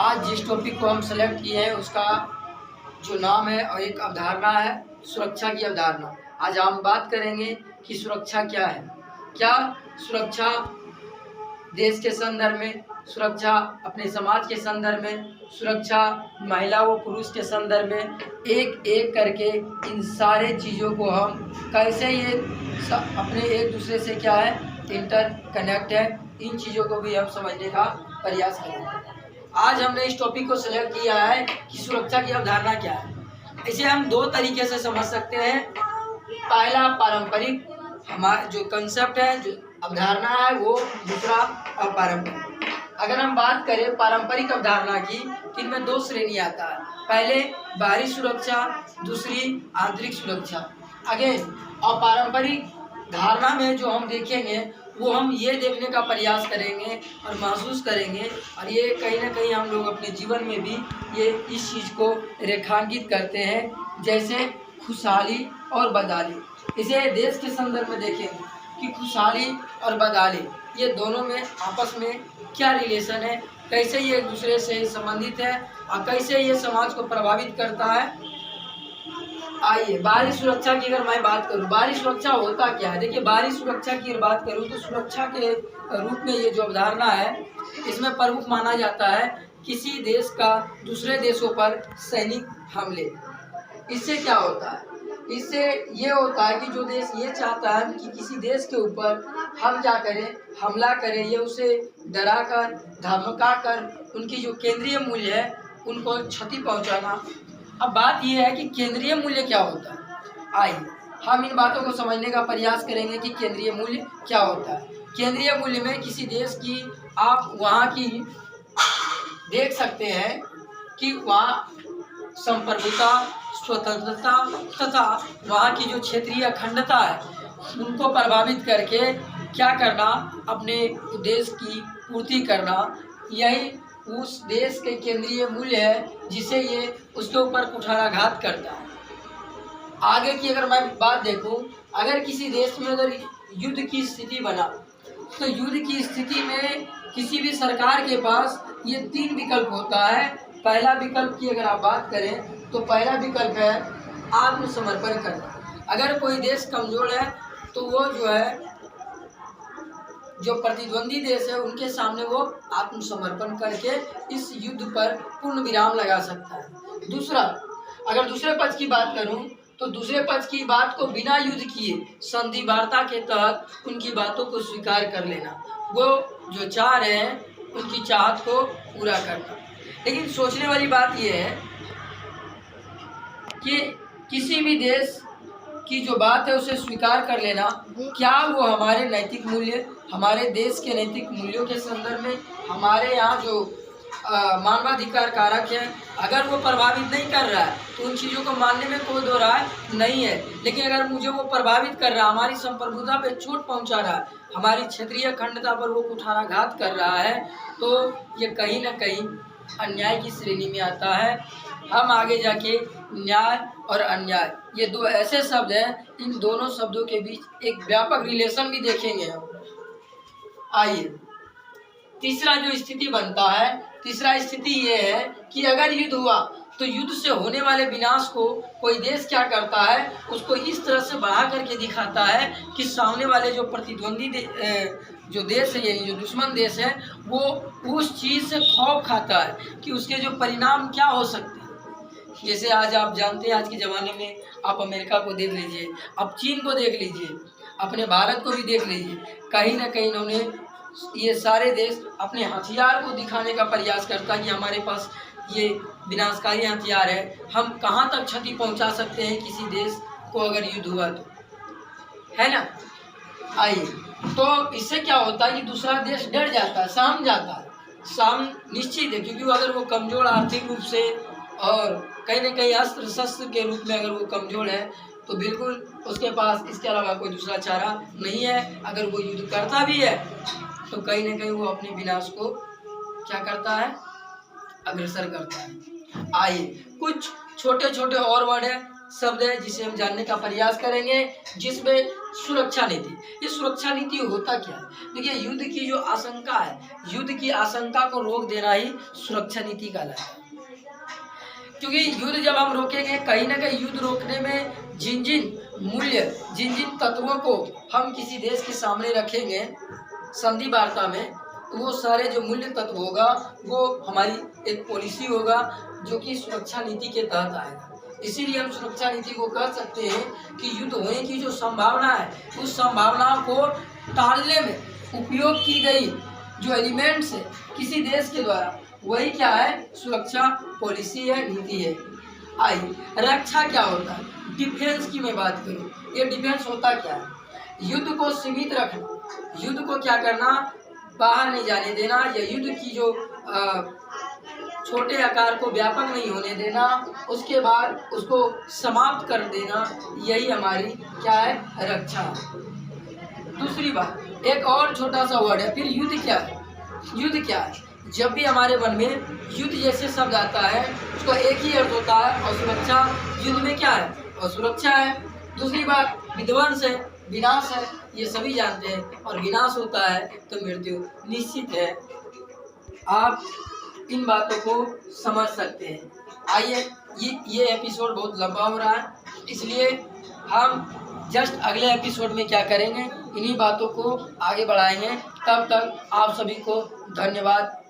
आज जिस टॉपिक को हम सेलेक्ट किए हैं उसका जो नाम है और एक अवधारणा है सुरक्षा की अवधारणा। आज हम बात करेंगे कि सुरक्षा क्या है। क्या सुरक्षा देश के संदर्भ में, सुरक्षा अपने समाज के संदर्भ में, सुरक्षा महिला व पुरुष के संदर्भ में, एक एक करके इन सारे चीज़ों को हम कैसे ये अपने एक दूसरे से क्या है इंटरकनेक्ट है, इन चीज़ों को भी हम समझने का प्रयास करेंगे। आज हमने इस टॉपिक को सिलेक्ट किया है कि सुरक्षा की अवधारणा क्या है। इसे हम दो तरीके से समझ सकते हैं। पहला पारंपरिक हमारा जो कंसेप्ट है, जो अवधारणा है वो, दूसरा अपारंपरिक। अगर हम बात करें पारंपरिक अवधारणा की तो इनमें दो श्रेणी आता है। पहले बाहरी सुरक्षा, दूसरी आंतरिक सुरक्षा। अगेन अपारंपरिक धारणा में जो हम देखेंगे वो हम ये देखने का प्रयास करेंगे और महसूस करेंगे, और ये कहीं ना कहीं हम लोग अपने जीवन में भी ये इस चीज़ को रेखांकित करते हैं, जैसे खुशहाली और बदहाली। इसे देश के संदर्भ में देखेंगे कि खुशहाली और बदहाली ये दोनों में आपस में क्या रिलेशन है, कैसे ये एक दूसरे से संबंधित है और कैसे ये समाज को प्रभावित करता है। आइए बाहरी सुरक्षा की अगर मैं बात करूं, बाहरी सुरक्षा होता क्या है। देखिए बाहरी सुरक्षा की अगर बात करूं तो सुरक्षा के रूप में ये जो अवधारणा है इसमें प्रमुख माना जाता है किसी देश का दूसरे देशों पर सैनिक हमले। इससे क्या होता है, इससे ये होता है कि जो देश ये चाहता है कि किसी देश के ऊपर हम क्या करें, हमला करें, ये उसे डरा कर धमका कर उनकी जो केंद्रीय मूल्य है उनको क्षति पहुंचाना। अब बात यह है कि केंद्रीय मूल्य क्या होता है। आइए हम इन बातों को समझने का प्रयास करेंगे कि केंद्रीय मूल्य क्या होता है। केंद्रीय मूल्य में किसी देश की आप वहाँ की देख सकते हैं कि वहाँ संप्रभुता, स्वतंत्रता तथा वहाँ की जो क्षेत्रीय अखंडता है उनको प्रभावित करके क्या करना, अपने उद्देश्य की पूर्ति करना, यही उस देश के केंद्रीय मूल्य है जिसे ये उसके ऊपर कुठाराघात करता है। आगे की अगर मैं बात देखूं, अगर किसी देश में अगर युद्ध की स्थिति बना तो युद्ध की स्थिति में किसी भी सरकार के पास ये तीन विकल्प होता है। पहला विकल्प की अगर आप बात करें तो पहला विकल्प है आत्मसमर्पण करना। अगर कोई देश कमजोर है तो वो जो है, जो प्रतिद्वंदी देश है उनके सामने वो आत्मसमर्पण करके इस युद्ध पर पूर्ण विराम लगा सकता है। दूसरा, अगर दूसरे पक्ष की बात करूं तो दूसरे पक्ष की बात को बिना युद्ध किए संधि वार्ता के तहत उनकी बातों को स्वीकार कर लेना, वो जो चाह रहे हैं उनकी चाहत को पूरा करना। लेकिन सोचने वाली बात यह है कि किसी भी देश की जो बात है उसे स्वीकार कर लेना, क्या वो हमारे नैतिक मूल्य, हमारे देश के नैतिक मूल्यों के संदर्भ में, हमारे यहाँ जो मानवाधिकार कारक है, अगर वो प्रभावित नहीं कर रहा है तो उन चीज़ों को मानने में कोई दो राय नहीं है। लेकिन अगर मुझे वो प्रभावित कर रहा है, हमारी संप्रभुता पे चोट पहुंचा रहा है, हमारी क्षेत्रीय अखंडता पर वो कुठाराघात कर रहा है, तो ये कहीं ना कहीं अन्याय की श्रेणी में आता है। हम आगे जाके न्याय और अन्याय ये दो ऐसे शब्द हैं, इन दोनों शब्दों के बीच एक व्यापक रिलेशन भी देखेंगे हम। आइए तीसरा जो स्थिति बनता है, तीसरा स्थिति ये है कि अगर युद्ध हुआ तो युद्ध से होने वाले विनाश को कोई देश क्या करता है, उसको इस तरह से बढ़ा करके दिखाता है कि सामने वाले जो प्रतिद्वंदी जो देश है, ये जो दुश्मन देश है, वो उस चीज़ से खौफ खाता है कि उसके जो परिणाम क्या हो सकते हैं। जैसे आज आप जानते हैं, आज के ज़माने में आप अमेरिका को देख लीजिए, आप चीन को देख लीजिए, अपने भारत को भी देख लीजिए, कहीं ना कहीं इन्होंने ये सारे देश अपने हथियार को दिखाने का प्रयास करता है कि हमारे पास ये विनाशकारी हथियार है, हम कहाँ तक क्षति पहुंचा सकते हैं किसी देश को अगर युद्ध हुआ तो, है ना। आइए तो इससे क्या होता है कि दूसरा देश डर जाता है, सहम जाता है, सहम निश्चित है, क्योंकि अगर वो कमज़ोर आर्थिक रूप से और कहीं ना कहीं अस्त्र शस्त्र के रूप में अगर वो कमज़ोर है तो बिल्कुल उसके पास इसके अलावा कोई दूसरा चारा नहीं है। अगर वो युद्ध करता भी है तो कहीं ना कहीं वो अपने विनाश को क्या करता है, अग्रसर करता है। आइए कुछ छोटे छोटे और वर्ड है शब्द है जिसे हम जानने का प्रयास करेंगे, जिसमें सुरक्षा नीति। ये सुरक्षा नीति होता क्या है? देखिए, युद्ध की जो आशंका है, युद्ध की आशंका को रोक देना ही सुरक्षा नीति कहलाता है। क्योंकि युद्ध जब हम रोकेंगे, कहीं ना कहीं युद्ध रोकने में जिन जिन मूल्य, जिन जिन तत्वों को हम किसी देश के सामने रखेंगे संधि वार्ता में, तो वो सारे जो मूल्य तत्व होगा वो हमारी एक पॉलिसी होगा जो कि सुरक्षा नीति के तहत आएगा। इसीलिए हम सुरक्षा नीति को कह सकते हैं कि युद्ध होने की जो संभावना है, उस संभावना को टालने में उपयोग की गई जो एलिमेंट्स है किसी देश के द्वारा, वही क्या है? सुरक्षा पॉलिसी है, नीति है। आइए, रक्षा क्या होता है? डिफेंस की मैं बात करूं, ये डिफेंस होता क्या है? युद्ध को सीमित रखना, युद्ध को क्या करना? बाहर नहीं जाने देना, या युद्ध की जो छोटे आकार को व्यापक नहीं होने देना, उसके बाद उसको समाप्त कर देना, यही हमारी क्या है? रक्षा। दूसरी बात, एक और छोटा सा वर्ड है, फिर युद्ध क्या है? युद्ध क्या है? जब भी हमारे मन में युद्ध जैसे शब्द आता है, उसका एक ही अर्थ होता है, और सुरक्षा युद्ध में क्या है? और सुरक्षा है। दूसरी बात, विध्वंस है, विनाश है, ये सभी जानते हैं, और विनाश होता है तो मृत्यु निश्चित है। आप इन बातों को समझ सकते हैं। आइए, ये एपिसोड बहुत लंबा हो रहा है, इसलिए हम जस्ट अगले एपिसोड में क्या करेंगे, इन्हीं बातों को आगे बढ़ाएंगे। तब तक आप सभी को धन्यवाद।